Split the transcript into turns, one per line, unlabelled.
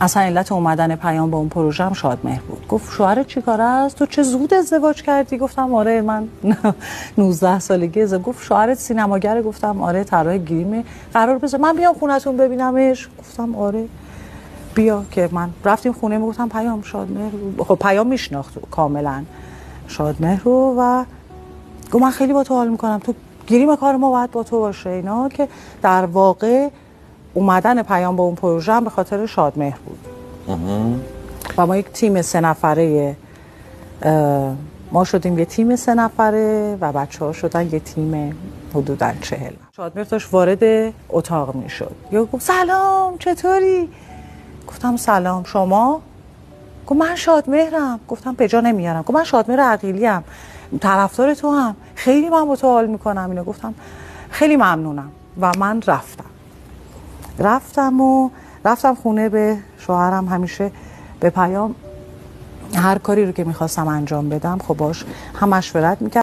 اصلا علت اومدن پیام با اون پروژه هم شادمهر بود. گفت شوهرت چیکاره است؟ تو چه زود ازدواج کردی؟ گفتم آره من 19 سالگی ازدواج. گفت شوهرت سینماگره؟ گفتم آره طراح گریمه. قرار بذار من بیام خونتون ببینمش؟ گفتم آره بیا. که من رفتیم خونه، میگفتم پیام شادمهر. خب پیام میشناخت کاملا شادمهر رو و گفت من خیلی با تو حال میکنم، تو گریم کار ما باید با تو باشه. اینا که در واقع اومدن پیام با اون پروژه هم به خاطر شادمهر بود. و ما یک تیم 3 نفره، ما شدیم یه تیم 3 نفره و بچه‌ها شدن یه تیم حدوداً 40. شادمهر داشت وارد اتاق میشد، یا گفت سلام چطوری؟ گفتم سلام شما؟ گفت من شادمهرم. گفتم به جا نمیارم. گفت من شادمهر عقیلیم، طرفدار تو هم، خیلی من با تو حال میکنم. اینو گفتم خیلی ممنونم و من رفتم خونه. به شوهرم همیشه به پیام هر کاری رو که میخواستم انجام بدم خب باش هم مشورت میکرد.